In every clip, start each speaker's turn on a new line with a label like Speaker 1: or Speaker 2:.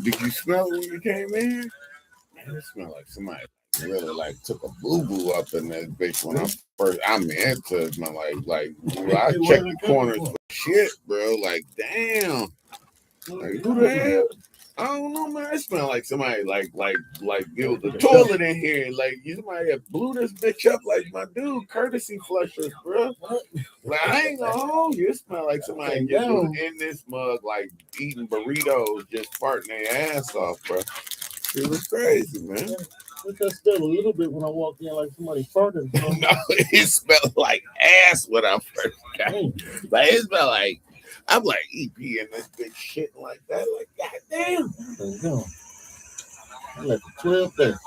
Speaker 1: Did you smell it when you came in? Man, it smelled like somebody really like took a boo boo up in that bitch when I first. I mean, it smelled like I checked the corners for shit, bro. Like, damn. Like, who the hell? I don't know, man. It smelled like somebody like it was a toilet in here. Like somebody had blew this bitch up like my dude, courtesy flushers, bro. Like I ain't gonna hold you. It smelled like somebody just was in this mug, like eating burritos, just farting their ass off, bro. It was crazy, man.
Speaker 2: I got still a little bit when I walked in, like somebody farted.
Speaker 1: No, it smelled like ass when I first got it. Like it smelled like. I'm like EP in this big shit like that. Like, goddamn.
Speaker 2: I left the 12 there.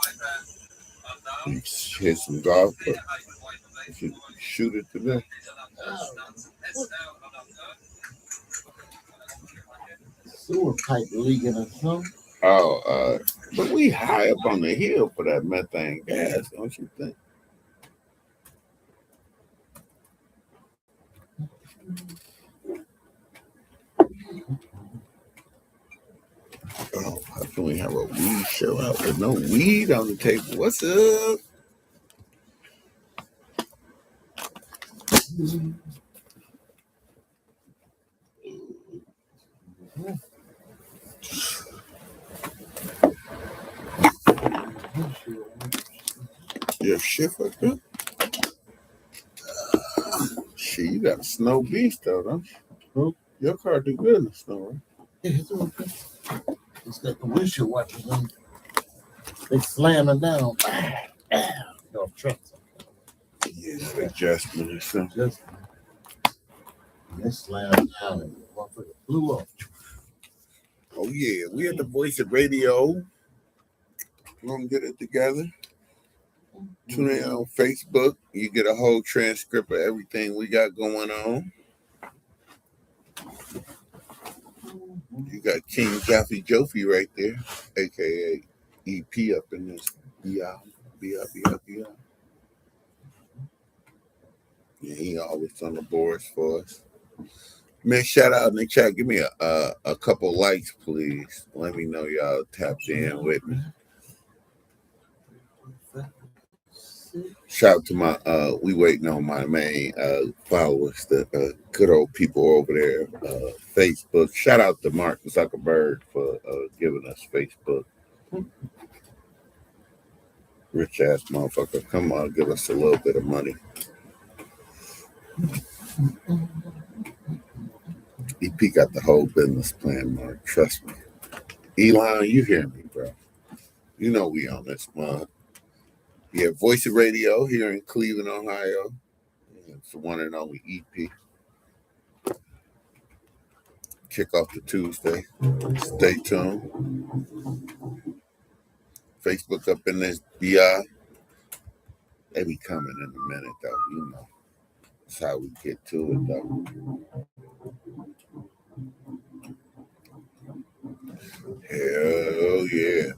Speaker 1: Hit some golf, but shoot it today.
Speaker 2: Sewer pipe leaking or something.
Speaker 1: Oh, but we high up on the hill for that methane gas, don't you think? Oh, how can we have a weed show out with no weed on the table? What's up? Your shit like that? Shit, you got a snow beast though, don't you? Your car do good in the snow, right?
Speaker 2: Yeah, it's okay. It's got the windshield wipers on. They slamming down. No trucks.
Speaker 1: Yeah, adjustment or something.
Speaker 2: They slammed down and blew off.
Speaker 1: Oh yeah, we at the Voice of Radio. We're gonna get it together. Tune in on Facebook. You get a whole transcript of everything we got going on. You got King Jaffe Joffy right there, aka EP up in this. Yeah. Yeah, he always on the boards for us. Man, shout out in the chat. Give me a couple likes, please. Let me know y'all tapped in with me. Shout out to my we waiting on my main followers, the good old people over there, Facebook. Shout out to Mark Zuckerberg for giving us Facebook. Rich ass motherfucker. Come on, give us a little bit of money. EP got the whole business plan, Mark. Trust me. Elon, you hear me, bro. You know we on this month. Yeah, Voice of Radio here in Cleveland, Ohio. It's the one and only EP. Kick off the Tuesday. Stay tuned. Facebook up in this BI. They be coming in a minute, though. You know. That's how we get to it, though. Hell yeah.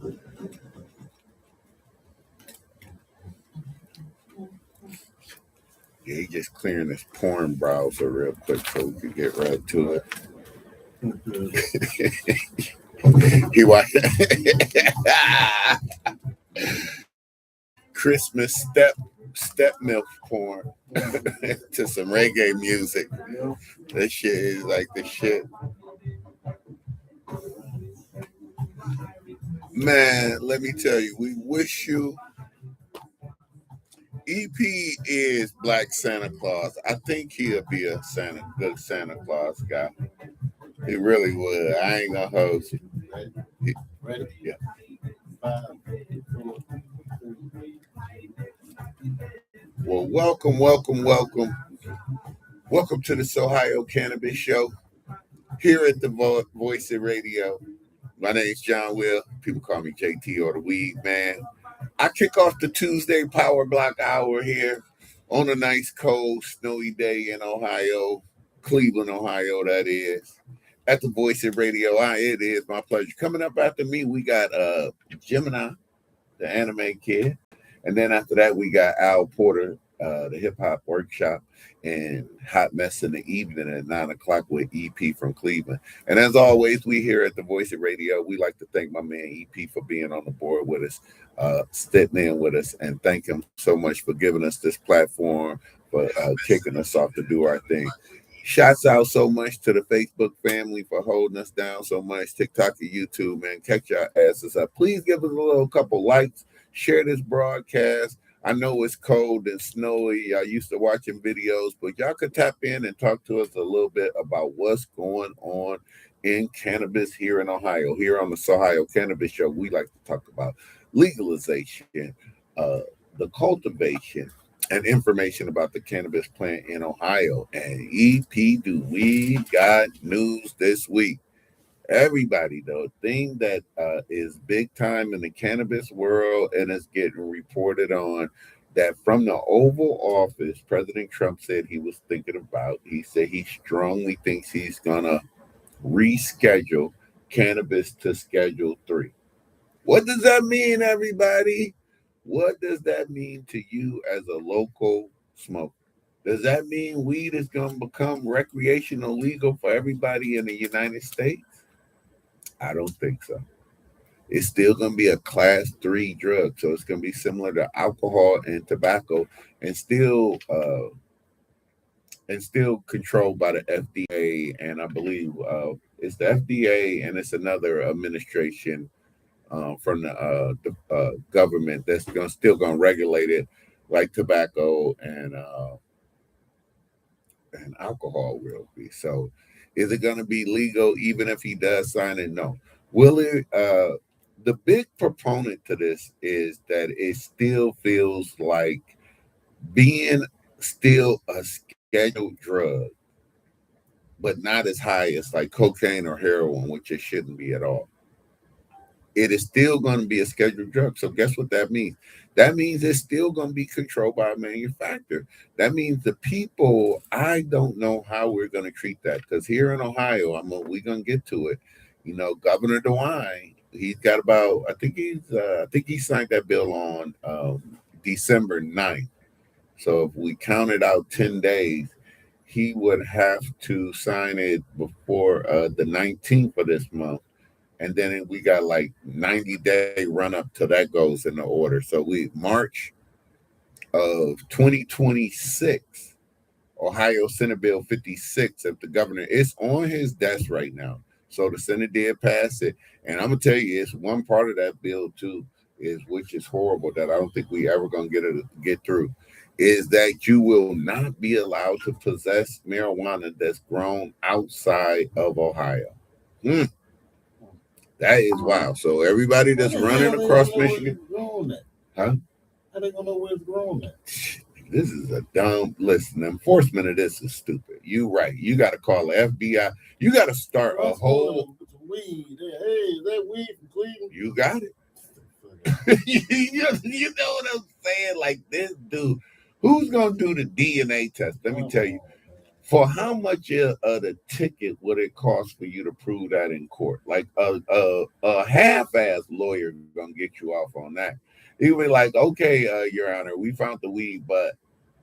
Speaker 1: Yeah, he just clearing his porn browser real quick so we can get right to it. He watched Christmas step milk porn to some reggae music. That shit is like the shit. Man, let me tell you, we wish you. EP is Black Santa Claus. I think he'll be a good Santa Claus guy. He really would. I ain't gonna host you.
Speaker 2: Ready?
Speaker 1: Yeah.
Speaker 2: 5, 4, 3.
Speaker 1: Well, welcome to the Sohigho Cannabis Show here at the Voice of Radio. My name's John Will. People call me JT or the Weed Man. I kick off the Tuesday Power Block Hour here on a nice, cold, snowy day in Ohio, Cleveland, Ohio, that is. At the Voice of Radio, it is my pleasure. Coming up after me, we got Gemini, the anime kid. And then after that, we got Al Porter, the hip hop workshop, and Hot Mess in the evening at 9 o'clock with EP from Cleveland. And as always, we here at the Voice of Radio, we like to thank my man EP for being on the board with us, sitting in with us, and thank him so much for giving us this platform, for kicking us off to do our thing. Shouts out so much to the Facebook family for holding us down so much. TikTok and YouTube, man, catch your asses up. Please give us a little couple likes. Share this broadcast. I know it's cold and snowy. I used to watching videos, but y'all could tap in and talk to us a little bit about what's going on in cannabis here in Ohio. Here on the Sohigho Cannabis Show, we like to talk about legalization, uh, the cultivation, and information about the cannabis plant in Ohio. And EP, do we got news this week? Everybody, though, thing that is big time in the cannabis world and is getting reported on, that from the Oval Office, President Trump said he was thinking about. He said he strongly thinks he's gonna reschedule cannabis to Schedule 3. What does that mean, everybody? What does that mean to you as a local smoker? Does that mean weed is going to become recreational legal for everybody in the United States? I don't think so. It's still going to be a class 3 drug, so it's going to be similar to alcohol and tobacco, and still controlled by the FDA, and I believe it's the FDA and it's another administration from the government that's still going to regulate it, like tobacco and alcohol will be. So, is it going to be legal even if he does sign it? No. Will it? The big proponent to this is that it still feels like being still a scheduled drug, but not as high as like cocaine or heroin, which it shouldn't be at all. It is still going to be a scheduled drug. So guess what that means? That means it's still going to be controlled by a manufacturer. That means the people, I don't know how we're going to treat that, because here in Ohio, we're going to get to it. You know, Governor DeWine, he's got about, I think he signed that bill on December 9th. So if we counted out 10 days, he would have to sign it before the 19th of this month. And then we got like 90-day run up till that goes in the order. So March of 2026, Ohio Senate Bill 56, if the governor, it's on his desk right now. So the Senate did pass it. And I'm gonna tell you, it's one part of that bill too, which is horrible, that I don't think we ever gonna get through, is that you will not be allowed to possess marijuana that's grown outside of Ohio. That is wild. So everybody that's running across Michigan, huh?
Speaker 2: How they gonna know where it's grown at?
Speaker 1: This is a dumb. Listen, enforcement of this is stupid. You right. You got to call the FBI. You got to start a whole
Speaker 2: weed. Hey, is that weed from Cleveland?
Speaker 1: You got it. you know what I'm saying? Like this dude, who's gonna do the DNA test? Let me tell you. For how much of the ticket would it cost for you to prove that in court? Like a half-ass lawyer gonna get you off on that. He'll be like, okay, Your Honor, we found the weed, but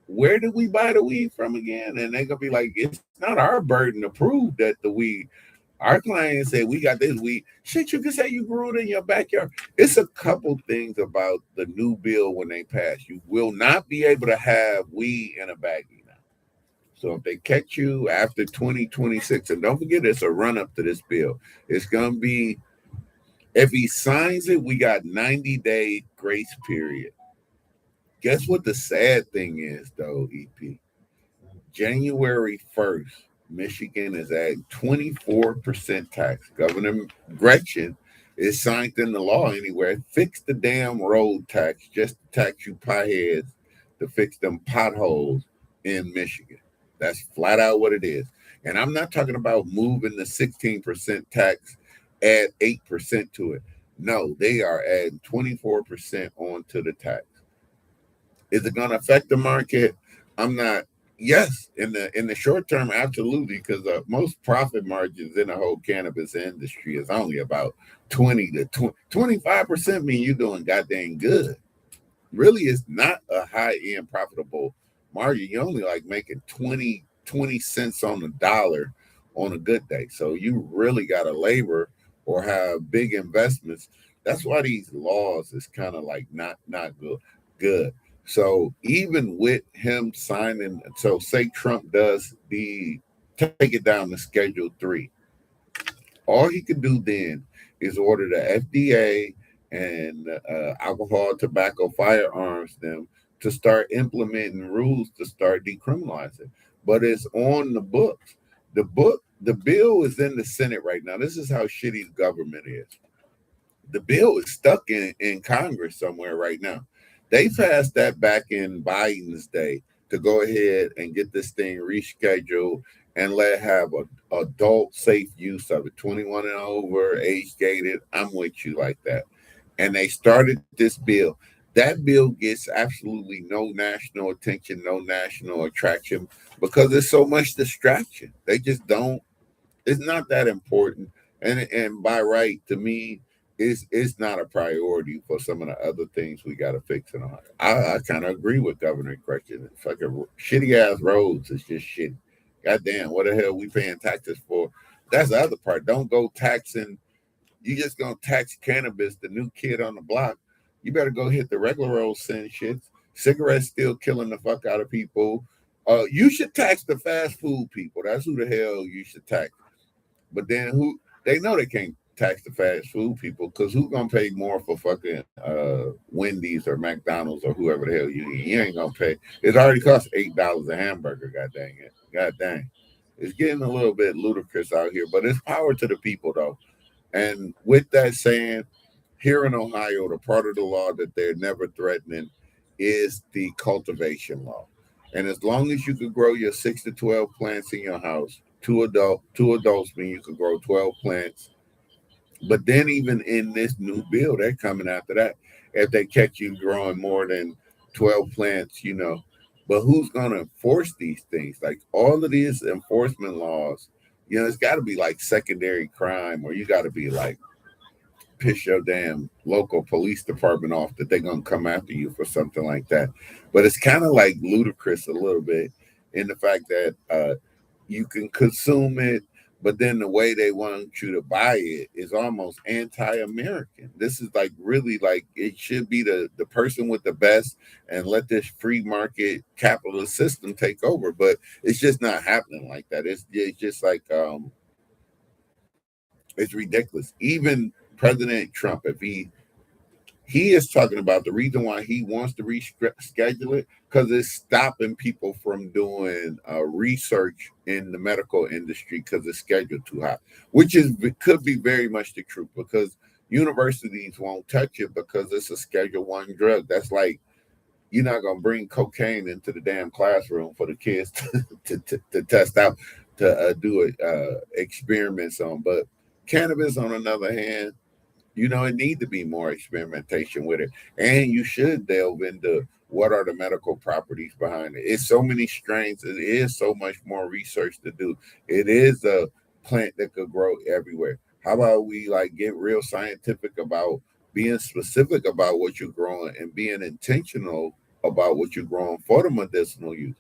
Speaker 1: where did we buy the weed from again? And they're gonna be like, it's not our burden to prove that the weed. Our client said we got this weed. Shit, you can say you grew it in your backyard. It's a couple things about the new bill when they pass. You will not be able to have weed in a baggie. So if they catch you after 2026, and don't forget, it's a run up to this bill. It's going to be, if he signs it, we got 90-day grace period. Guess what the sad thing is, though, EP? January 1st, Michigan is at 24% tax. Governor Gretchen is signed into law anywhere. Fix the damn road tax, just to tax you pieheads, to fix them potholes in Michigan. That's flat out what it is. And I'm not talking about moving the 16% tax, add 8% to it. No, they are adding 24% onto the tax. Is it going to affect the market? I'm not. Yes, in the short term, absolutely, because the most profit margins in the whole cannabis industry is only about 20 to 25%. Mean you're doing goddamn good. Really, it's not a high-end profitable margin. You're only like making 20 cents on the dollar on a good day. So you really got to labor or have big investments. That's why these laws is kind of like not good. So even with him signing, so say Trump does the take it down to Schedule 3, all he could do then is order the FDA and alcohol, tobacco, firearms them to start implementing rules to start decriminalizing. But it's on the books. The bill is in the Senate right now. This is how shitty the government is. The bill is stuck in Congress somewhere right now. They passed that back in Biden's day to go ahead and get this thing rescheduled and let have a adult safe use of it, 21 and over, age gated. I'm with you like that. And they started this bill. That bill gets absolutely no national attention, no national attraction because there's so much distraction. They just don't, it's not that important. And by right, to me, it's not a priority for some of the other things we got to fix. And all. I kind of agree with Governor Christian. Fucking shitty ass roads is just shitty. Goddamn, what the hell we paying taxes for? That's the other part. Don't go taxing. You just gonna tax cannabis, the new kid on the block. You better go hit the regular old sin shits. Cigarettes still killing the fuck out of people. You should tax the fast food people. That's who the hell you should tax. But then who they know they can't tax the fast food people because who's gonna pay more for fucking Wendy's or McDonald's or whoever the hell you ain't gonna pay. It already costs $8 a hamburger. God dang it. God dang. It's getting a little bit ludicrous out here, but it's power to the people though. And with that saying, here in Ohio, the part of the law that they're never threatening is the cultivation law. And as long as you could grow your 6 to 12 plants in your house, two adults mean you could grow 12 plants. But then even in this new bill, they're coming after that. If they catch you growing more than 12 plants, you know. But who's gonna enforce these things? Like all of these enforcement laws, you know, it's gotta be like secondary crime, or you gotta be like piss your damn local police department off that they're gonna come after you for something like that. But it's kind of like ludicrous a little bit in the fact that you can consume it, but then the way they want you to buy it is almost anti-American. This is like really like it should be the person with the best and let this free market capitalist system take over. But it's just not happening like that. It's just like it's ridiculous. Even President Trump, if he is talking about the reason why he wants to reschedule it because it's stopping people from doing research in the medical industry because it's scheduled too high, which is could be very much the truth because universities won't touch it because it's a Schedule 1 drug. That's like you're not gonna bring cocaine into the damn classroom for the kids to test out to do experiments on, but cannabis, on another hand, you know, it need to be more experimentation with it. And you should delve into what are the medical properties behind it. It's so many strains. It is so much more research to do. It is a plant that could grow everywhere. How about we like get real scientific about being specific about what you're growing and being intentional about what you're growing for the medicinal use.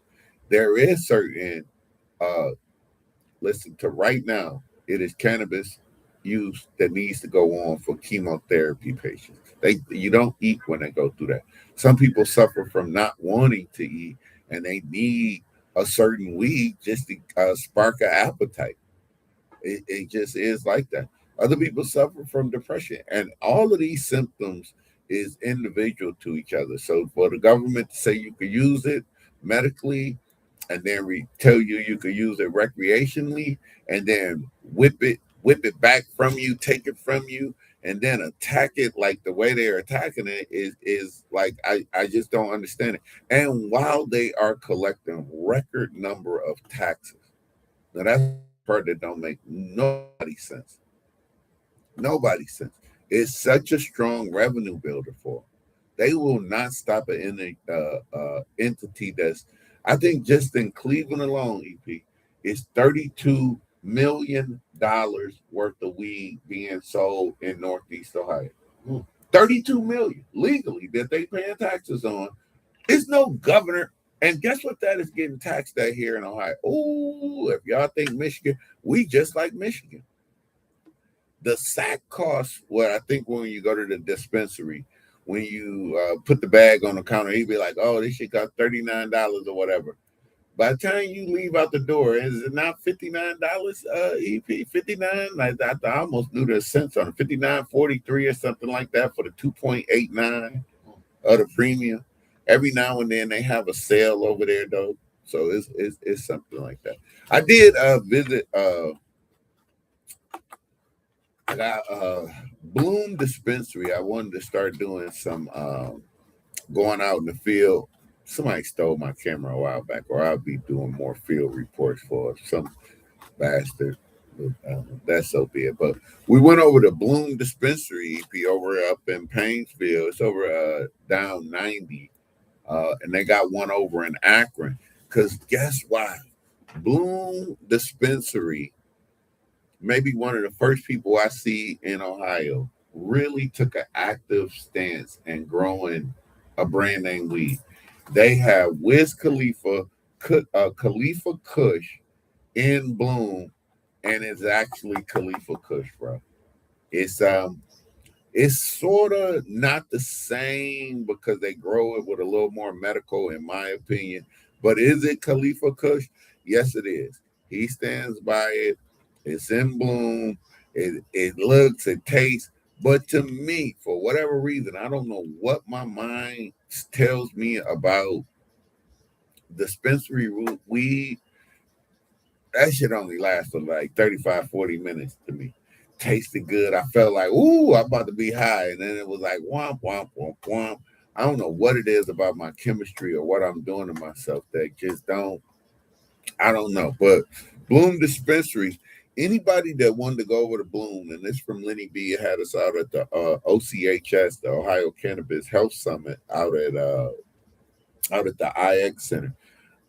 Speaker 1: There is certain uh listen to right now, it is cannabis use that needs to go on for chemotherapy patients. You don't eat when they go through that. Some people suffer from not wanting to eat, and they need a certain weed just to spark an appetite. It just is like that. Other people suffer from depression, and all of these symptoms is individual to each other. So for the government to say you could use it medically, and then tell you you could use it recreationally, and then whip it back from you, take it from you, and then attack it like the way they're attacking it is like I just don't understand it. And while they are collecting record number of taxes, now that's the part that don't make nobody sense. Nobody sense. It's such a strong revenue builder for them. They will not stop at any entity that's, I think just in Cleveland alone, EP, is $32 million worth of weed being sold in Northeast Ohio. 32 million legally that they paying taxes on. It's no governor. And guess what that is getting taxed at here in Ohio? Oh, if y'all think Michigan, we just like Michigan. The sack costs what I think when you go to the dispensary, when you put the bag on the counter, he'd be like, "Oh, this shit got $39 or whatever." By the time you leave out the door, is it not $59? EP 59. I almost knew the cents on it. 59.43 or something like that for the 2.89 of the premium. Every now and then they have a sale over there though, so it's something like that. I did visit. I got Bloom Dispensary. I wanted to start doing some going out in the field. Somebody stole my camera a while back, or I'll be doing more field reports for some bastard. That's so be it. But we went over to Bloom Dispensary EP over up in Painesville. It's over down 90. And they got one over in Akron. Because guess what? Bloom Dispensary, maybe one of the first people I see in Ohio, really took an active stance in growing a brand name weed. They have Wiz Khalifa, Khalifa Kush in Bloom, and it's actually Khalifa Kush, bro. It's sort of not the same because they grow it with a little more medical, in my opinion. But is it Khalifa Kush? Yes, it is. He stands by it. It's in Bloom. It looks, it tastes. But to me, for whatever reason, I don't know what my mind tells me about dispensary weed. That shit only lasted like 35, 40 minutes to me. Tasted good. I felt like, ooh, I'm about to be high. And then it was like, womp, womp, womp, womp. I don't know what it is about my chemistry or what I'm doing to myself that just I don't know. But Bloom Dispensary, anybody that wanted to go over to Bloom, and this from Lenny B, had us out at the OCHS, the Ohio Cannabis Health Summit, out at the IX Center.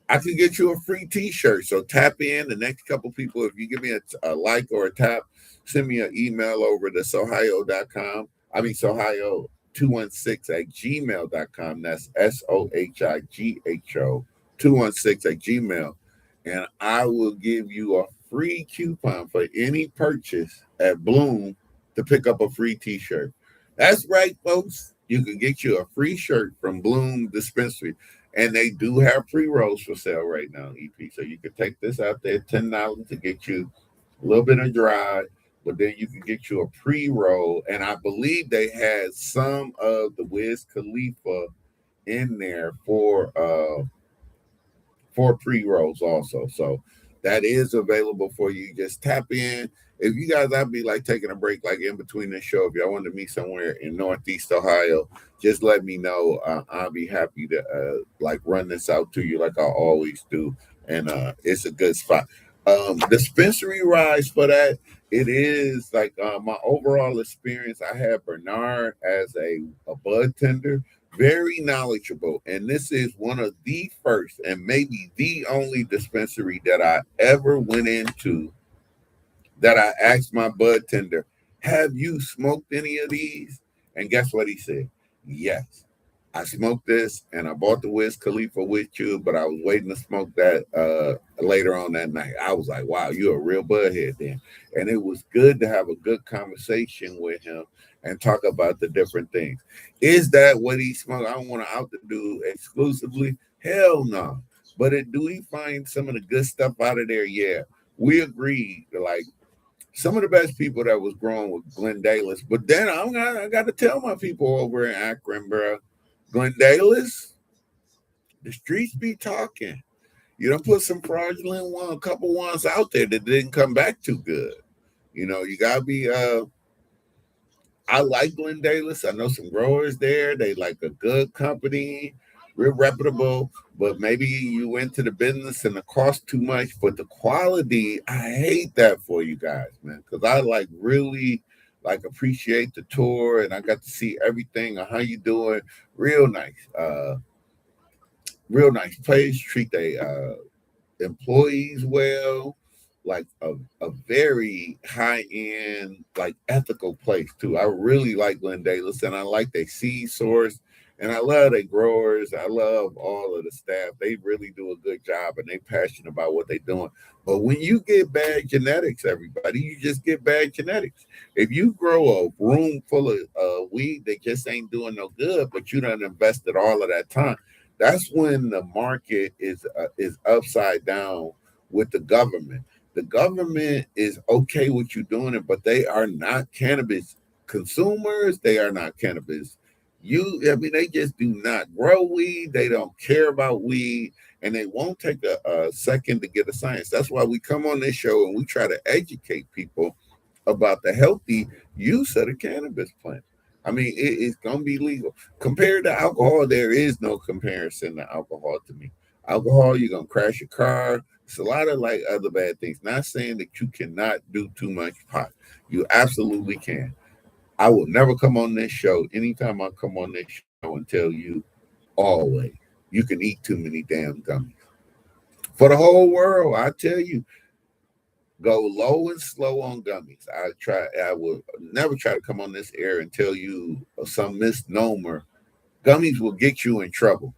Speaker 1: I can get you a free t-shirt. So tap in the next couple people. If you give me a like or a tap, send me an email over to sohio.com. I mean, sohio216 at gmail.com. That's SOHIGHO 216 at gmail. And I will give you a free coupon for any purchase at Bloom to pick up a free t-shirt. That's right, folks. You can get you a free shirt from Bloom Dispensary. And they do have pre-rolls for sale right now, EP. So you can take this out there, $10 to get you a little bit of dry, but then you can get you a pre-roll. And I believe they had some of the Wiz Khalifa in there for pre-rolls also. So that is available for you. Just tap in. If you guys, I'd be like taking a break, like in between the show. If y'all want to meet somewhere in Northeast Ohio, just let me know. I'll be happy to like run this out to you like I always do. And it's a good spot. Dispensary rides for that. It is like my overall experience. I had Bernard as a bud tender, very knowledgeable, and this is one of the first and maybe the only dispensary that I ever went into that I asked my bud tender, have you smoked any of these? And guess what he said? Yes. I smoked this and I bought the Wiz Khalifa with you, but I was waiting to smoke that later on that night. I was like, wow, you're a real budhead then. And it was good to have a good conversation with him and talk about the different things. Is that what he smoked? I don't want to out the dude exclusively. Hell no. But do he find some of the good stuff out of there? Yeah. We agreed, like, some of the best people that was growing with Glendalis. But then I got to tell my people over in Akron, bro, Glendalis, the streets be talking. You don't put some fraudulent a couple ones out there that didn't come back too good. You know, you gotta be I like Glendalis. I know some growers there. They like a good company, real reputable. But maybe you went to the business and the cost too much. But the quality, I hate that for you guys, man. Because I like really like appreciate the tour and I got to see everything on how you doing. Real nice. Real nice place. Treat they employees well, like a very high end, like ethical place too. I really like Glendalis and I like their seed source And I love the growers. I love all of the staff. They really do a good job and they passionate about what they're doing. But when you get bad genetics, everybody, you just get bad genetics. If you grow a room full of weed that just ain't doing no good, but you done invested all of that time, that's when the market is upside down with the government. The government is okay with you doing it, but they are not cannabis consumers. They are not cannabis. I mean, they just do not grow weed. They don't care about weed, and they won't take a second to get a science. That's why we come on this show and we try to educate people about the healthy use of the cannabis plant. I mean, it's gonna be legal. Compared to alcohol, there is no comparison to alcohol to me. Alcohol, you're gonna crash your car. It's a lot of like other bad things. Not saying that you cannot do too much pot. You absolutely can. I will never come on this show. Anytime I come on this show and tell you always, you can eat too many damn gummies. For the whole world, I tell you, go low and slow on gummies. I will never try to come on this air and tell you some misnomer. Gummies will get you in trouble.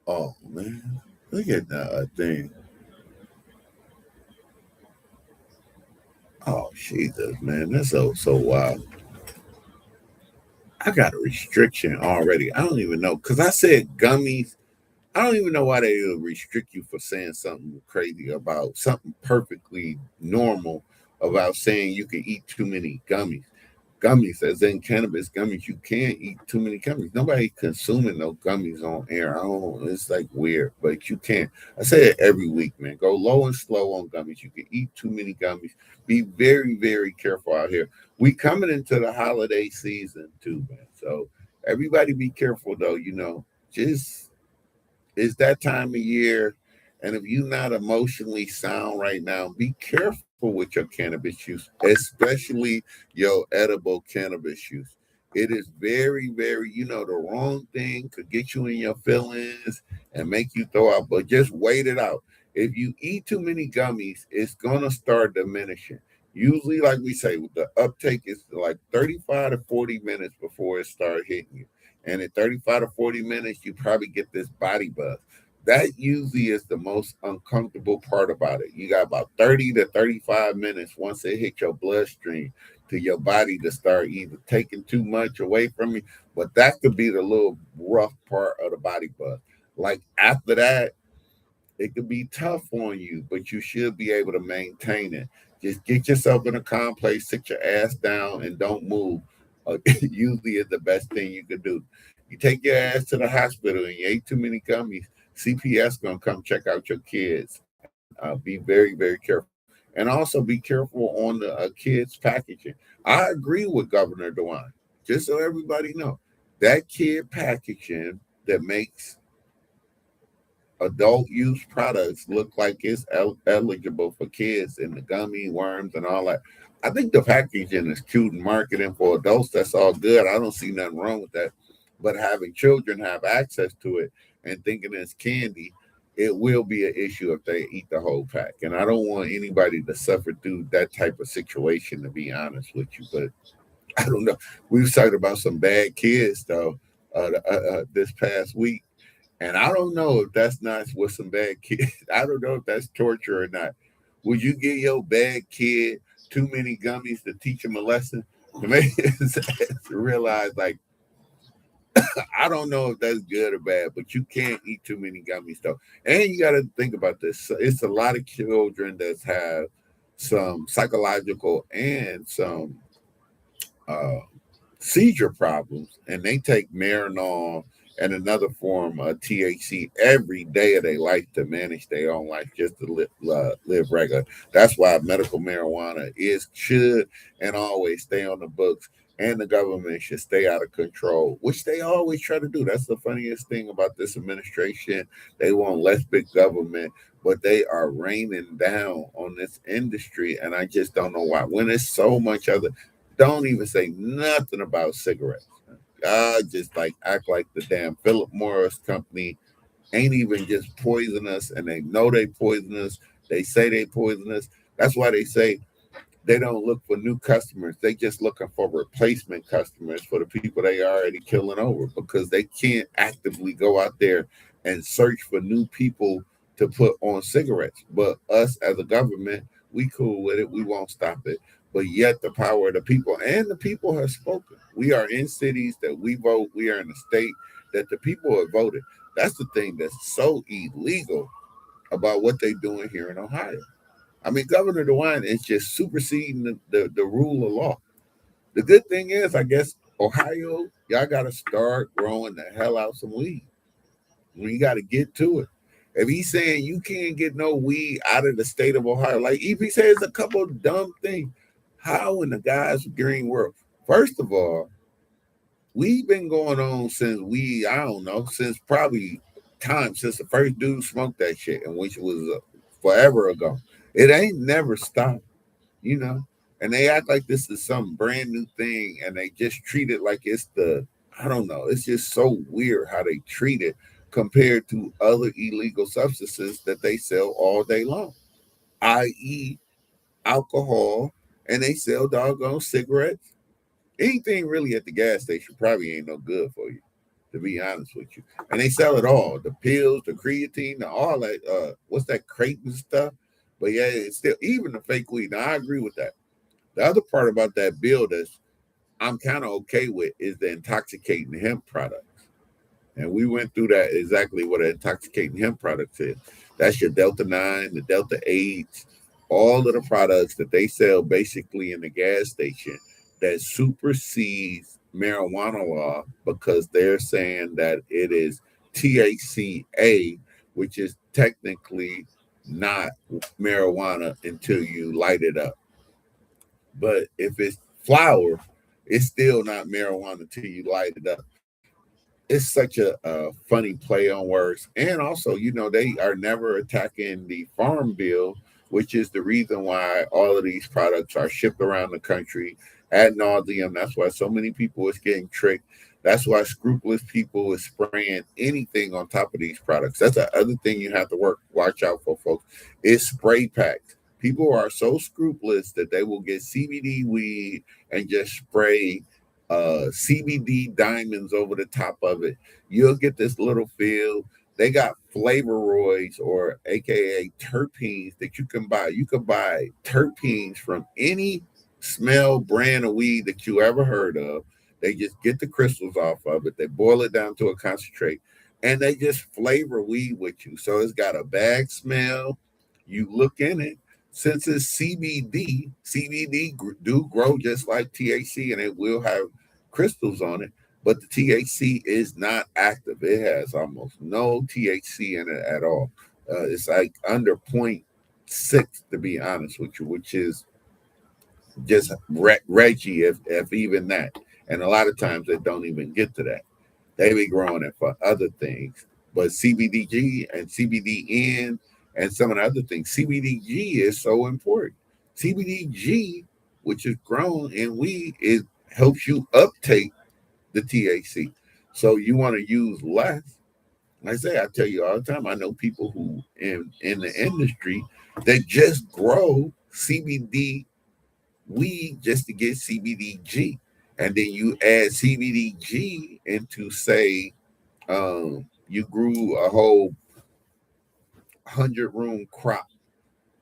Speaker 1: Oh man. Look at that thing. Oh Jesus, man. That's so wild. I got a restriction already. I don't even know. Cause I said gummies. I don't even know why they would restrict you for saying something crazy about something perfectly normal about saying you can eat too many gummies. Gummies, as in cannabis gummies, you can't eat too many gummies. Nobody consuming no gummies on air. I don't. It's like weird, but you can't. I say it every week, man. Go low and slow on gummies. You can eat too many gummies. Be very, very careful out here. We coming into the holiday season too, man. So everybody be careful though. Just it's that time of year. And if you're not emotionally sound right now, be careful with your cannabis use, especially your edible cannabis use. It is very, very, the wrong thing could get you in your feelings and make you throw out, but just wait it out. If you eat too many gummies, it's going to start diminishing. Usually, like we say, the uptake is like 35 to 40 minutes before it starts hitting you. And in 35 to 40 minutes, you probably get this body buzz. That usually is the most uncomfortable part about it. You got about 30 to 35 minutes once it hit your bloodstream to your body to start either taking too much away from you, but that could be the little rough part of the body buzz. Like after that, it could be tough on you, but you should be able to maintain it. Just get yourself in a calm place, sit your ass down, and don't move. Usually is the best thing you could do. You take your ass to the hospital and you ate too many gummies. CPS gonna come check out your kids, and be very, very careful. And also be careful on the kids packaging. I agree with Governor DeWine. Just so everybody know, that kid packaging that makes adult use products look like it's eligible for kids and the gummy worms and all that. I think the packaging is cute and marketing for adults. That's all good. I don't see nothing wrong with that. But having children have access to it and thinking it's candy, it will be an issue if they eat the whole pack. And I don't want anybody to suffer through that type of situation, to be honest with you. But I don't know. We was talking about some bad kids though this past week, and I don't know if that's not with some bad kids. I don't know if that's torture or not. Would you give your bad kid too many gummies to teach him a lesson? To make to realize, like, I don't know if that's good or bad, but you can't eat too many gummies, though. And you got to think about this. It's a lot of children that have some psychological and some uh, seizure problems, and they take Marinol and another form of THC every day of their life to manage their own life, just to live regular. That's why medical marijuana should and always stay on the books, and the government should stay out of control, which they always try to do. That's the funniest thing about this administration. They want less big government, but they are raining down on this industry, and I just don't know why. When there's so much other, don't even say nothing about cigarettes. Just like act like the damn Philip Morris company ain't even just poison us, and they know they poison us. They say they poison us. That's why they say They don't look for new customers. They just looking for replacement customers for the people they already killing over because they can't actively go out there and search for new people to put on cigarettes. But us as a government, we cool with it. We won't stop it. But yet the power of the people and the people have spoken. We are in cities that we vote. We are in a state that the people have voted. That's the thing that's so illegal about what they're doing here in Ohio. I mean, Governor DeWine is just superseding the rule of law. The good thing is, I guess, Ohio, y'all got to start growing the hell out some weed. We got to get to it. If he's saying you can't get no weed out of the state of Ohio, like EP says a couple of dumb things, how in the God's green world? First of all, we've been going on since I don't know, since probably time since the first dude smoked that shit, and which was forever ago. It ain't never stopped, you know. And they act like this is some brand new thing, and they just treat it like it's I don't know. It's just so weird how they treat it compared to other illegal substances that they sell all day long, i.e., alcohol, and they sell doggone cigarettes. Anything really at the gas station probably ain't no good for you, to be honest with you. And they sell it all, the pills, the creatine, all that, what's that Creighton stuff? But yeah, it's still, even the fake weed. Now, I agree with that. The other part about that bill that I'm kind of okay with is the intoxicating hemp product. And we went through that exactly what an intoxicating hemp product is. That's your Delta 9, the Delta 8s, all of the products that they sell basically in the gas station that supersedes marijuana law because they're saying that it is THCA, which is technically not marijuana until you light it up. But if it's flower, it's still not marijuana until you light it up. It's such a funny play on words. And also, they are never attacking the farm bill, which is the reason why all of these products are shipped around the country ad nauseum. That's why so many people is getting tricked. That's why scrupulous people is spraying anything on top of these products. That's the other thing you have to watch out for, folks. Is spray packs. People are so scrupulous that they will get CBD weed and just spray CBD diamonds over the top of it. You'll get this little feel. They got flavoroids or AKA terpenes that you can buy. You can buy terpenes from any smell brand of weed that you ever heard of. They just get the crystals off of it. They boil it down to a concentrate and they just flavor weed with you. So it's got a bag smell. You look in it. Since it's CBD do grow just like THC and it will have crystals on it, but the THC is not active. It has almost no THC in it at all. It's like under zero point 0.6 to be honest with you, which is just Reggie, if even that. And a lot of times they don't even get to that. They be growing it for other things. But CBDG and CBDN and some of the other things, CBDG is so important. CBDG, which is grown in weed, it helps you uptake the THC. So you want to use less. Like I say, I tell you all the time, I know people who in the industry that just grow CBD weed just to get CBDG. And then you add CBDG into, say, you grew a whole 100-room crop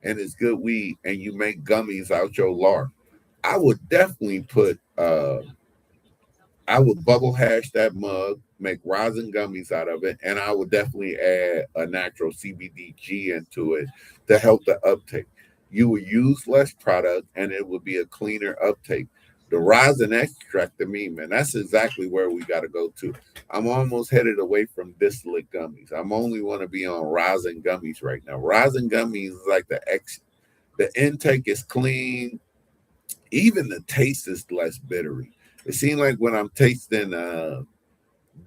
Speaker 1: and it's good weed and you make gummies out your lark. I would definitely I would bubble hash that mug, make rosin gummies out of it, and I would definitely add a natural CBDG into it to help the uptake. You would use less product and it would be a cleaner uptake. The rosin extract to me, man, that's exactly where we got to go to. I'm almost headed away from distillate gummies. I'm only want to be on rosin gummies right now. Rosin gummies is like the intake is clean. Even the taste is less bittery. It seems like when I'm tasting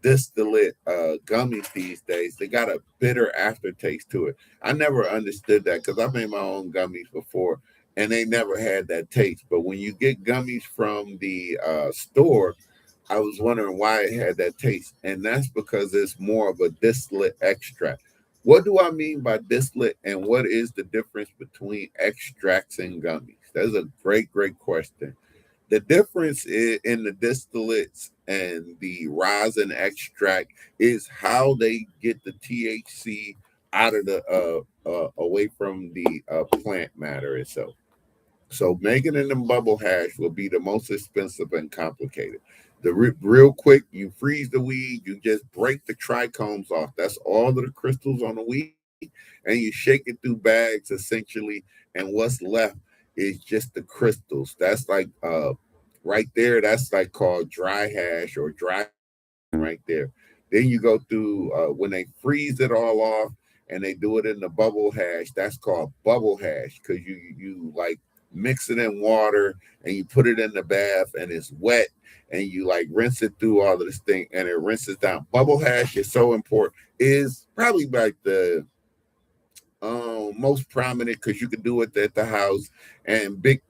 Speaker 1: distillate gummies these days, they got a bitter aftertaste to it. I never understood that because I made my own gummies before and they never had that taste. But when you get gummies from the store, I was wondering why it had that taste. And that's because it's more of a distillate extract. What do I mean by distillate and what is the difference between extracts and gummies? That's a great question. The difference in the distillates and the rosin extract is how they get the THC out of the away from the plant matter itself. So making it in bubble hash will be the most expensive and complicated. Real quick, you freeze the weed, you just break the trichomes off. That's all of the crystals on the weed, and you shake it through bags essentially. And what's left is just the crystals. That's like right there. That's like called dry hash or dry right there. Then you go through when they freeze it all off and they do it in the bubble hash. That's called bubble hash because you like mix it in water and you put it in the bath and it's wet and you like rinse it through all of this thing and it rinses down. Bubble hash is so important. Is probably like the most prominent because you can do it at the house and big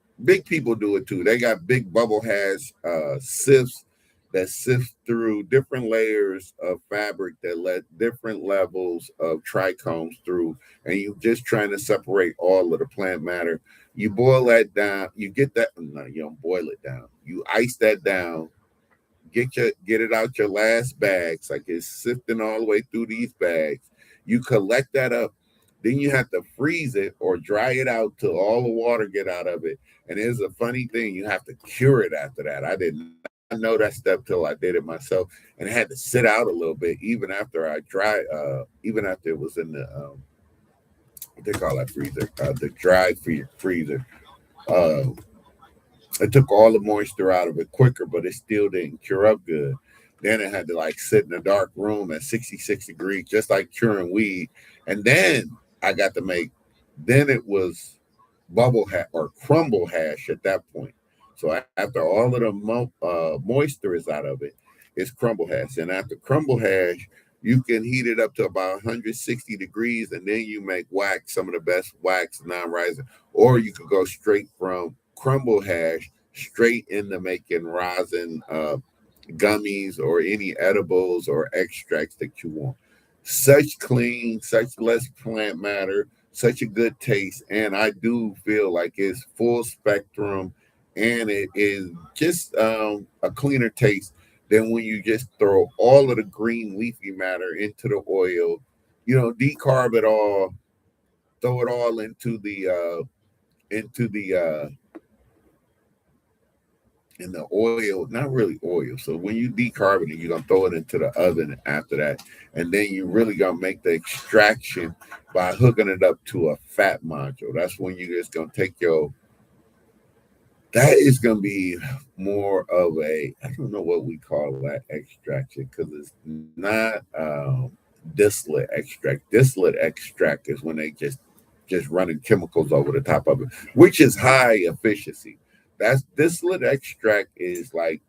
Speaker 1: people do it too. They got big bubble hash sifts that sift through different layers of fabric that let different levels of trichomes through, and you just trying to separate all of the plant matter. You boil that down. You get that. No, you don't boil it down. You ice that down. Get it out your last bags, like it's sifting all the way through these bags. You collect that up, then you have to freeze it or dry it out till all the water get out of it. And it's a funny thing, you have to cure it after that. I did not know that step till I did it myself, and it had to sit out a little bit even after I dry, even after it was in the what they call that freezer, the dry freezer. Uh, it took all the moisture out of it quicker, but it still didn't cure up good. Then it had to like sit in a dark room at 66 degrees, just like curing weed. And then I got to make, then it was bubble hash or crumble hash at that point. So after all of the moisture is out of it, it's crumble hash. And after crumble hash, you can heat it up to about 160 degrees, and then you make wax, some of the best wax, non-rising. Or you could go straight from crumble hash straight into making rosin gummies or any edibles or extracts that you want. Such clean, such less plant matter, such a good taste. And I do feel like it's full spectrum and it is just a cleaner taste than when you just throw all of the green leafy matter into the oil, decarb it all, throw it all into the in the oil, not really oil. So when you decarbonate, you're gonna throw it into the oven after that, and then you really gonna make the extraction by hooking it up to a fat module. That's when you're just gonna take your. That is gonna be more of a, I don't know what we call that extraction because it's not distillate extract. Distillate extract is when they just running chemicals over the top of it, which is high efficiency. That's distillate extract is like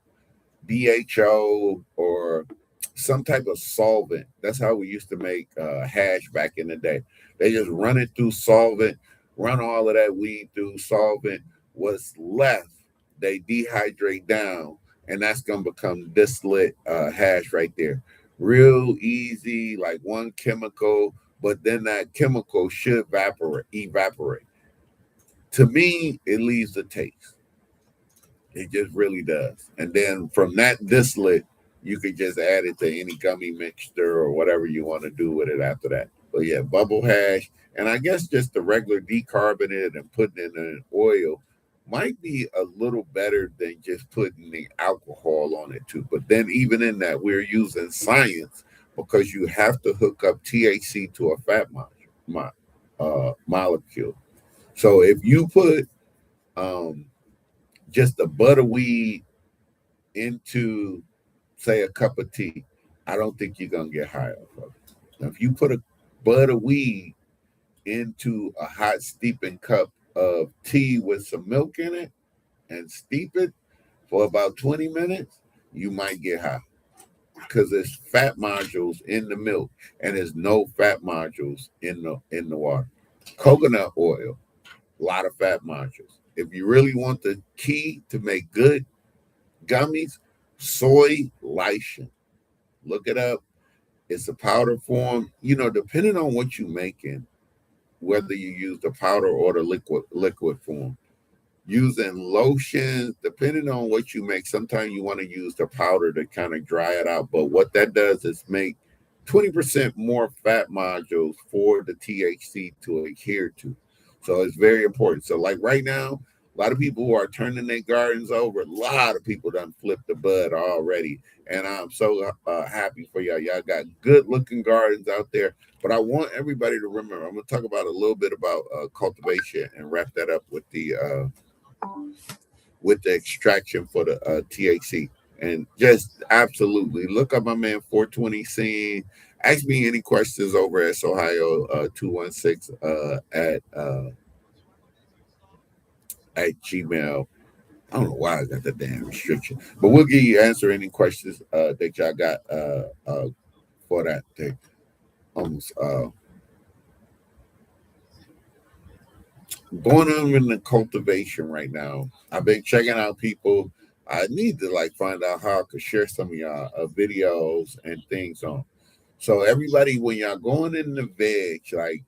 Speaker 1: BHO or some type of solvent. That's how we used to make hash back in the day. They just run it through solvent, run all of that weed through solvent. What's left, they dehydrate down, and that's gonna become distillate hash right there. Real easy, like one chemical, but then that chemical should evaporate. To me, it leaves the taste. It just really does. And then from that distillate, you could just add it to any gummy mixture or whatever you want to do with it after that. But yeah, bubble hash, and I guess just the regular decarbonated and putting it in an oil might be a little better than just putting the alcohol on it too. But then even in that, we're using science because you have to hook up THC to a fat molecule. So if you put just a bud of weed into, say, a cup of tea, I don't think you're gonna get high off of it. Now, if you put a bud of weed into a hot steeping cup of tea with some milk in it and steep it for about 20 minutes, you might get high because there's fat modules in the milk and there's no fat modules in the water. Coconut oil, a lot of fat modules. If you really want the key to make good gummies, soy lysine. Look it up. It's a powder form. Depending on what you're making, whether you use the powder or the liquid form, using lotions, depending on what you make. Sometimes you want to use the powder to kind of dry it out. But what that does is make 20% more fat modules for the THC to adhere to. So it's very important. So like right now, a lot of people who are turning their gardens over, a lot of people done flipped the bud already. And I'm so happy for y'all. Y'all got good looking gardens out there. But I want everybody to remember, I'm going to talk about a little bit about cultivation and wrap that up with the extraction for the THC. And just absolutely look up my man 420 Scene. Ask me any questions over at Sohigho 216 at Gmail. I don't know why I got that damn restriction, but we'll give you answer any questions that y'all got for that thing. Almost going on in the cultivation right now. I've been checking out people. I need to like find out how I could share some of y'all videos and things on. So everybody, when y'all going in the veg, like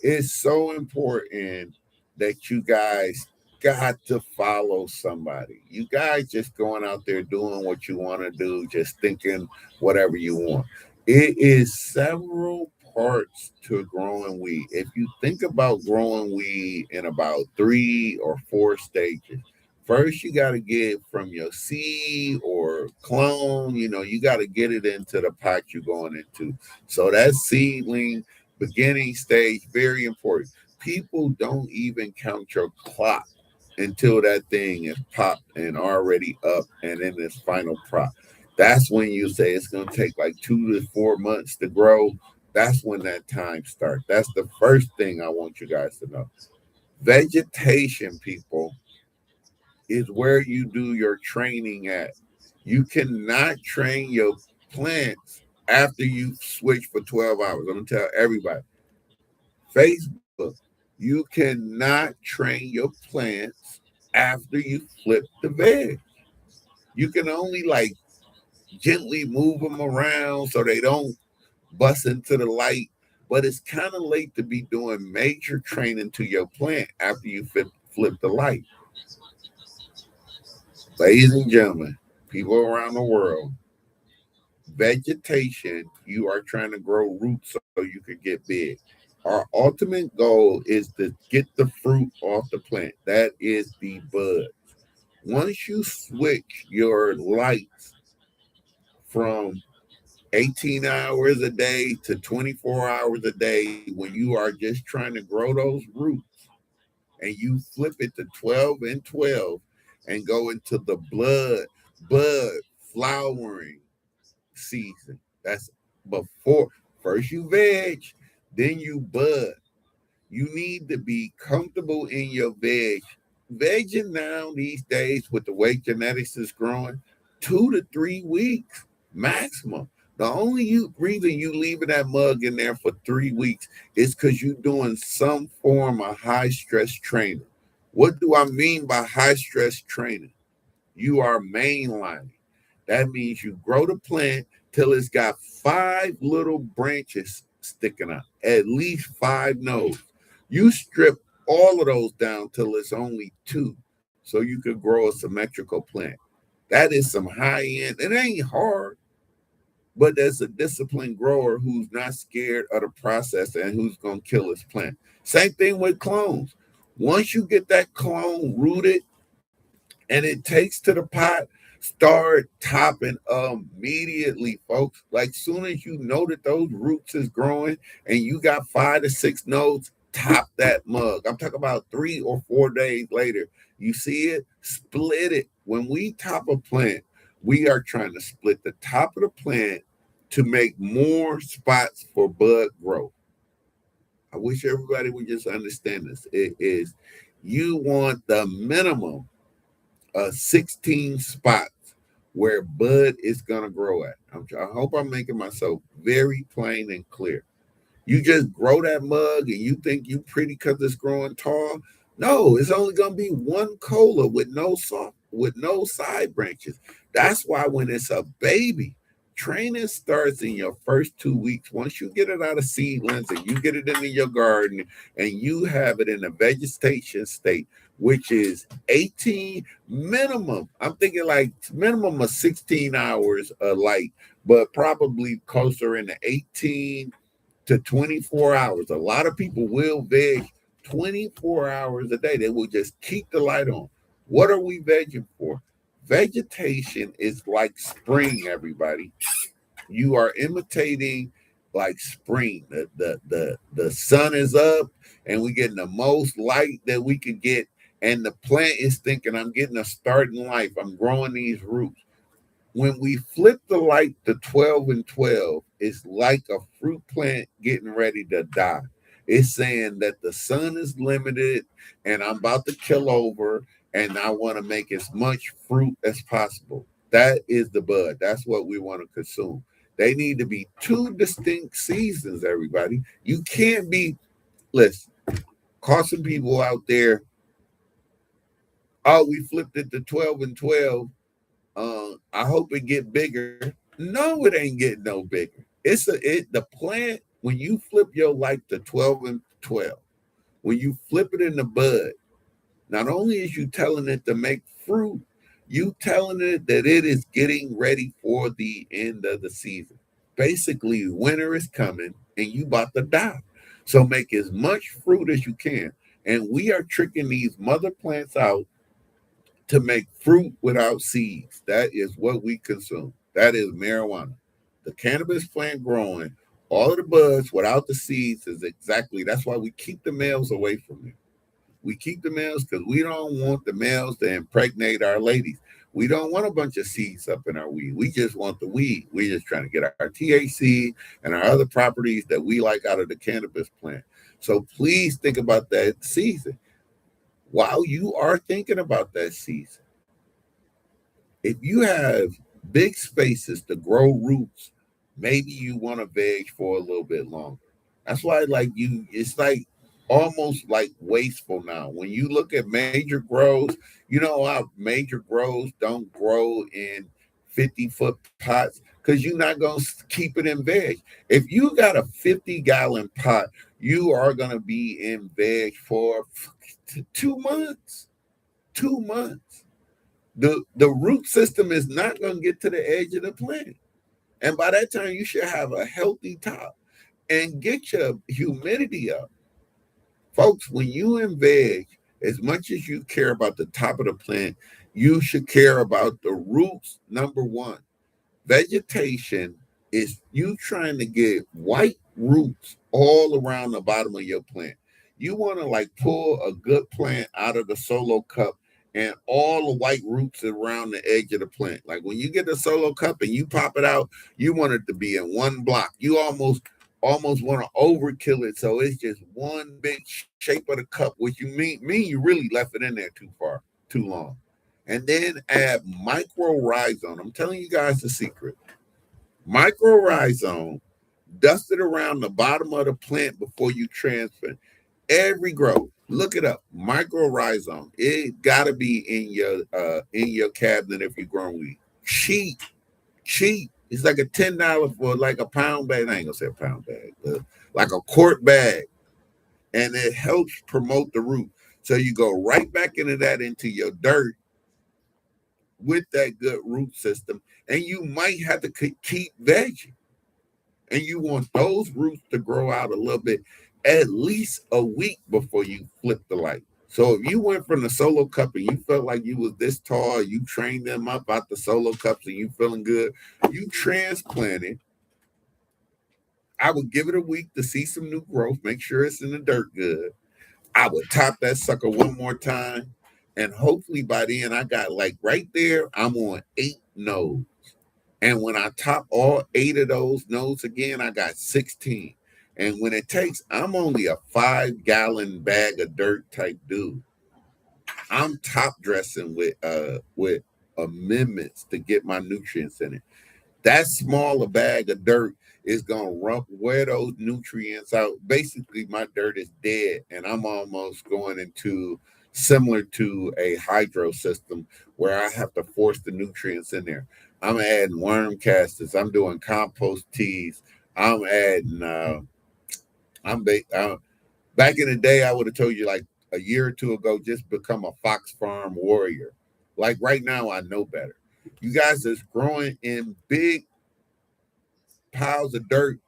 Speaker 1: it's so important that you guys got to follow somebody. You guys just going out there doing what you want to do, just thinking whatever you want. It is several parts to growing weed. If you think about growing weed in about 3 or 4 stages, first you got to get from your seed or clone, you got to get it into the pot you're going into. So that seedling beginning stage, very important. People don't even count your clock until that thing is popped and already up and in its final prop. That's when you say it's going to take like 2 to 4 months to grow. That's when that time starts. That's the first thing I want you guys to know. Vegetation, people, is where you do your training at. You cannot train your plants after you switch for 12 hours. I'm going to tell everybody. Facebook, you cannot train your plants after you flip the veg. You can only like gently move them around so they don't bust into the light. But it's kind of late to be doing major training to your plant after you flip the light. Ladies and gentlemen, people around the world, vegetation, you are trying to grow roots so you can get big. Our ultimate goal is to get the fruit off the plant. That is the bud. Once you switch your lights from 18 hours a day to 24 hours a day, when you are just trying to grow those roots and you flip it to 12 and 12 and go into the bud flowering season. That's before first you veg, then you bud. You need to be comfortable in your veg. Vegging now these days with the way genetics is growing, 2 to 3 weeks maximum. The only reason you leaving that mug in there for 3 weeks is because you're doing some form of high stress training. What do I mean by high stress training? You are mainlining. That means you grow the plant till it's got 5 little branches sticking out, at least 5 nodes. You strip all of those down till it's only 2, so you could grow a symmetrical plant. That is some high end. It ain't hard, but there's a disciplined grower who's not scared of the process and who's going to kill his plant. Same thing with clones. Once you get that clone rooted, and it takes to the pot, start topping immediately, folks. Like soon as you know that those roots is growing and you got 5 to 6 nodes, top that mug. I'm talking about 3 or 4 days later. You see it, split it. When we top a plant, we are trying to split the top of the plant to make more spots for bud growth. I wish everybody would just understand this. It is you want the minimum 16 spots where bud is going to grow at. I hope I'm making myself very plain and clear. You just grow that mug and you think you pretty because it's growing tall. No, it's only going to be one cola with no side branches. That's why when it's a baby, training starts in your first 2 weeks. Once you get it out of seedlings and you get it into your garden and you have it in a vegetation state, which is 18 minimum. I'm thinking like minimum of 16 hours of light, but probably closer in the 18 to 24 hours. A lot of people will veg 24 hours a day. They will just keep the light on. What are we vegging for? Vegetation is like spring, everybody. You are imitating like spring. The sun is up and we're getting the most light that we could get. And the plant is thinking, I'm getting a start in life. I'm growing these roots. When we flip the light to 12 and 12, it's like a fruit plant getting ready to die. It's saying that the sun is limited and I'm about to kill over and I want to make as much fruit as possible. That is the bud. That's what we want to consume. They need to be two distinct seasons, everybody. You can't be, listen, caught some people out there, oh, we flipped it to 12 and 12. I hope it get bigger. No, it ain't getting no bigger. The plant, when you flip your life to 12 and 12, when you flip it in the bud, not only is you telling it to make fruit, you telling it that it is getting ready for the end of the season. Basically, winter is coming and you about to die. So make as much fruit as you can. And we are tricking these mother plants out to make fruit without seeds. That is what we consume. That is marijuana. The cannabis plant growing, all of the buds without the seeds is exactly, that's why we keep the males away from it. We keep the males because we don't want the males to impregnate our ladies. We don't want a bunch of seeds up in our weed. We just want the weed. We're just trying to get our THC and our other properties that we like out of the cannabis plant. So please think about that season. While you are thinking about that season, if you have big spaces to grow roots, maybe you want to veg for a little bit longer. That's why, like it's like almost like wasteful now. When you look at major grows, you know how major grows don't grow in 50-foot pots because you're not going to keep it in veg. If you got a 50-gallon pot, you are going to be in veg for 2 months. 2 months. The root system is not going to get to the edge of the plant. And by that time, you should have a healthy top and get your humidity up. Folks, when you in veg, as much as you care about the top of the plant, you should care about the roots, number one. Vegetation is you trying to get white roots all around the bottom of your plant. You want to like pull a good plant out of the solo cup and all the white roots around the edge of the plant. Like when you get the solo cup and you pop it out, you want it to be in one block. You almost want to overkill it so it's just one big shape of the cup, which you mean you really left it in there too far, too long. And then add micro-rhizome. I'm telling you guys the secret. Micro-rhizome, dust it around the bottom of the plant before you transfer. Every grow, look it up. Micro-rhizome. It gotta be in your cabinet if you're growing weed. Cheap. It's like a $10 for like a pound bag. I ain't gonna say a pound bag, but like a quart bag. And it helps promote the root. So you go right back into your dirt with that good root system, and you might have to keep vegging, and you want those roots to grow out a little bit at least a week before you flip the light. So if you went from the solo cup and you felt like you was this tall, you trained them up out the solo cups and you feeling good, you transplanted. I would give it a week to see some new growth, make sure it's in the dirt good. I would top that sucker one more time. And hopefully by then I got like right there, I'm on 8 nodes. And when I top all 8 of those nodes again, I got 16. And when it takes, I'm only a 5-gallon bag of dirt type dude. I'm top dressing with amendments to get my nutrients in it. That smaller bag of dirt is gonna wear those nutrients out. Basically, my dirt is dead, and I'm almost going into similar to a hydro system where I have to force the nutrients in there. I'm adding worm casters. I'm doing compost teas. I'm adding. Back in the day, I would have told you like a year or two ago, just become a Fox Farm warrior. Like right now, I know better. You guys is growing in big piles of dirt,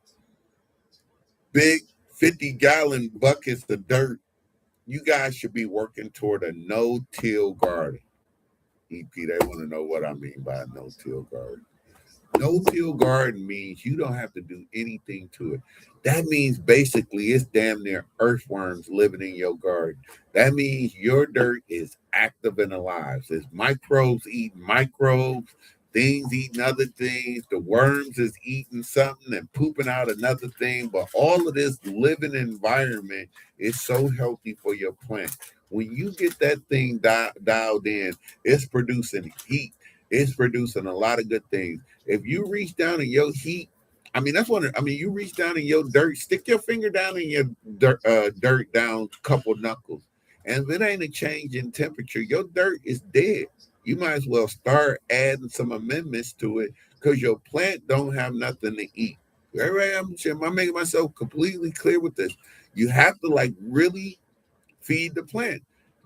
Speaker 1: big 50-gallon buckets of dirt. You guys should be working toward a no-till garden. EP, they want to know what I mean by a no-till garden. No-till garden means you don't have to do anything to it. That means basically it's damn near earthworms living in your garden. That means your dirt is active and alive. There's microbes eating microbes, things eating other things. The worms is eating something and pooping out another thing. But all of this living environment is so healthy for your plant. When you get that thing dialed in, it's producing heat. It's producing a lot of good things. If you reach down in your heat, I mean, that's what I mean. You reach down in your dirt, stick your finger down in your dirt down a couple knuckles. And if it ain't a change in temperature, your dirt is dead. You might as well start adding some amendments to it because your plant don't have nothing to eat. Right? I'm making myself completely clear with this. You have to like really feed the plant.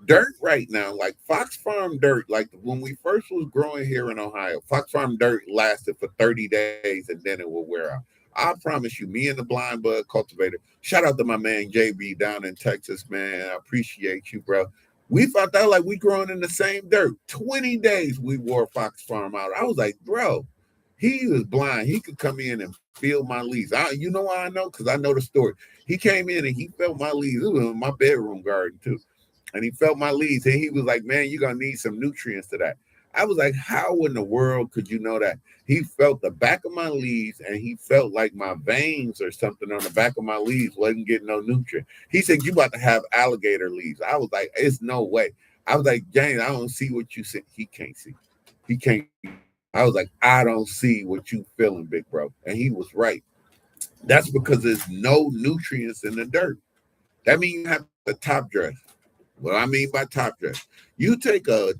Speaker 1: Dirt right now, like Fox Farm dirt, like when we first was growing here in Ohio, Fox Farm dirt lasted for 30 days and then it will wear out. I promise you, me and the blind bud cultivator, shout out to my man JB down in Texas, man. I appreciate you, bro. We thought that like we growing in the same dirt. 20 days we wore Fox Farm out. I was like, bro, he was blind. He could come in and feel my leaves. You know why I know? Because I know the story. He came in and he felt my leaves. It was in my bedroom garden too. And he felt my leaves. And he was like, man, you're going to need some nutrients to that. I was like, how in the world could you know that? He felt the back of my leaves and he felt like my veins or something on the back of my leaves wasn't getting no nutrient. He said, you about to have alligator leaves. I was like, it's no way. I was like, James, I don't see what you see. He can't see. He can't. I was like, I don't see what you feeling, big bro. And he was right. That's because there's no nutrients in the dirt. That means you have to top dress. What I mean by top dress, you take a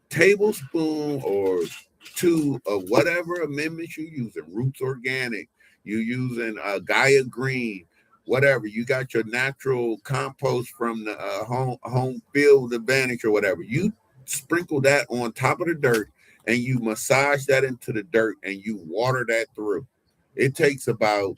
Speaker 1: tablespoon or two of whatever amendments you're using, Roots Organic, you're using Gaia Green, whatever. You got your natural compost from the home field advantage or whatever. You sprinkle that on top of the dirt and you massage that into the dirt and you water that through. It takes about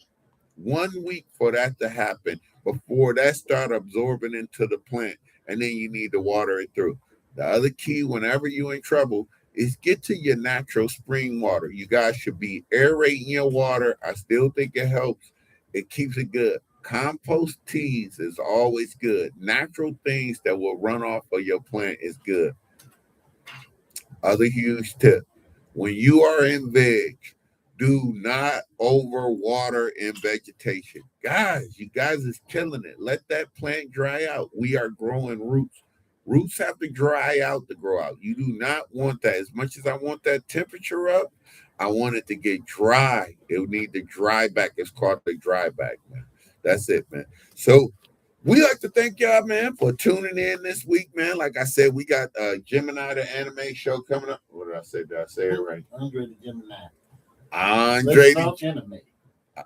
Speaker 1: 1 week for that to happen before that start absorbing into the plant, and then you need to water it through. The other key, whenever you're in trouble, is get to your natural spring water. You guys should be aerating your water. I still think it helps. It keeps it good. Compost teas is always good. Natural things that will run off of your plant is good. Other huge tip: when you are in veg, do not overwater in vegetation. Guys, you guys is killing it. Let that plant dry out. We are growing roots. Roots have to dry out to grow out. You do not want that. As much as I want that temperature up, I want it to get dry. It would need to dry back. It's called the dry back, man. That's it, man. So we like to thank y'all, man, for tuning in this week, man. Like I said, we got Gemini, the anime show coming up. What did I say? Did I say it right?
Speaker 2: Andre the Gemini.
Speaker 1: Andre.
Speaker 2: Let's anime.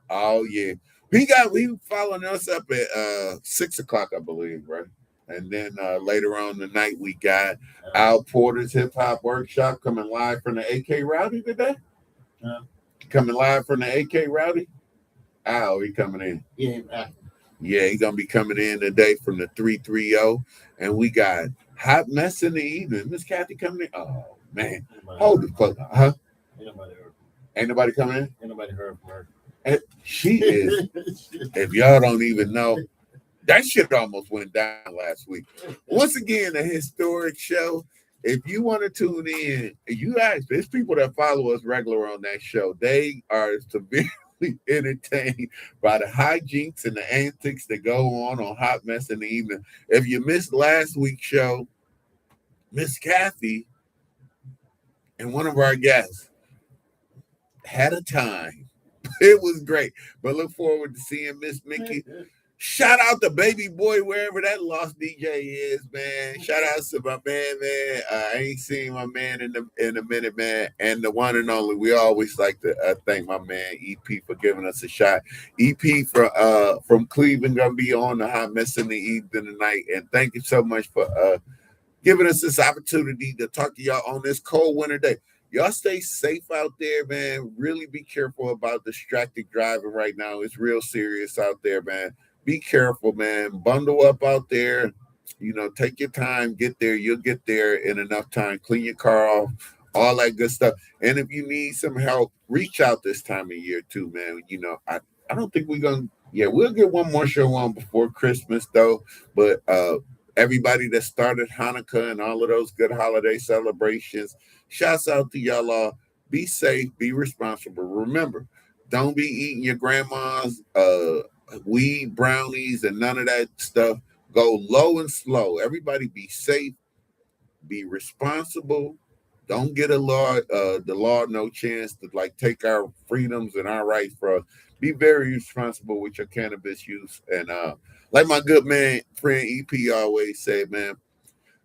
Speaker 1: Oh yeah, he following us up at 6 o'clock, I believe, right? And then later on the night we got Al Porter's Hip Hop Workshop coming live from the AK Rowdy today. Coming live from the AK Rowdy. Al, he coming in. Yeah, he's gonna be coming in today from the 330, and we got Hot Mess in the evening. Miss Kathy coming in. Oh man, hold the fuck up, huh? Ain't nobody coming in?
Speaker 2: Ain't nobody heard from her.
Speaker 1: And she is, if y'all don't even know, that shit almost went down last week. Once again, a historic show. If you want to tune in, you guys, there's people that follow us regular on that show. They are severely entertained by the hijinks and the antics that go on Hot Mess in the evening. If you missed last week's show, Miss Kathy and one of our guests had a time. It was great. But look forward to seeing Miss Mickey. Shout out to Baby Boy, wherever that lost DJ is, man. Shout out to my man. I ain't seen my man in a minute, man. And the one and only, we always like to thank my man EP for giving us a shot. EP from Cleveland gonna be on the Hot Mess in the Evening tonight, and thank you so much for giving us this opportunity to talk to y'all on this cold winter day. Y'all stay safe out there, man. Really be careful about distracted driving right now. It's real serious out there, man. Be careful, man. Bundle up out there. Take your time. Get there. You'll get there in enough time. Clean your car off. All that good stuff. And if you need some help, reach out this time of year too, man. I don't think we're going to. Yeah, we'll get one more show on before Christmas, though. But everybody that started Hanukkah and all of those good holiday celebrations, shouts out to y'all all. Be safe, be responsible. Remember, don't be eating your grandma's weed brownies and none of that stuff. Go low and slow. Everybody be safe, be responsible. Don't get the law no chance to take our freedoms and our rights for us. Be very responsible with your cannabis use. And like my good man, friend EP always said, man,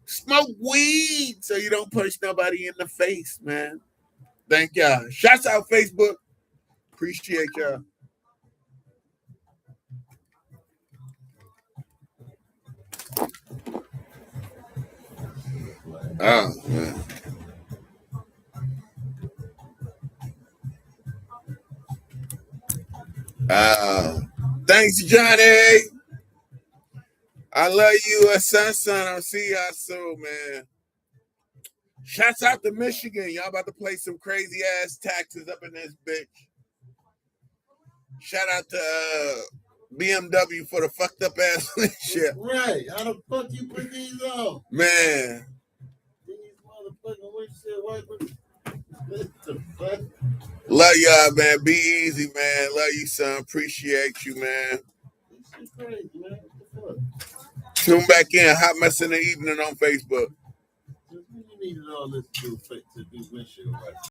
Speaker 1: smoke weed so you don't punch nobody in the face, man. Thank y'all. Shouts out Facebook. Appreciate y'all. Oh, man. Thanks, Johnny. I love you, son. I'll see y'all soon, man. Shouts out to Michigan. Y'all about to play some crazy ass taxes up in this bitch. Shout out to BMW for the fucked up ass shit.
Speaker 2: Right. How the fuck you put these on?
Speaker 1: Man.
Speaker 2: These motherfucking windshield wipers. What the fuck?
Speaker 1: Love y'all, man. Be easy, man. Love you, son. Appreciate you, man.
Speaker 2: This shit crazy, man. What the fuck?
Speaker 1: Tune back in. Hot Mess in the Evening on Facebook.
Speaker 2: You needed all this to do windshield wipers.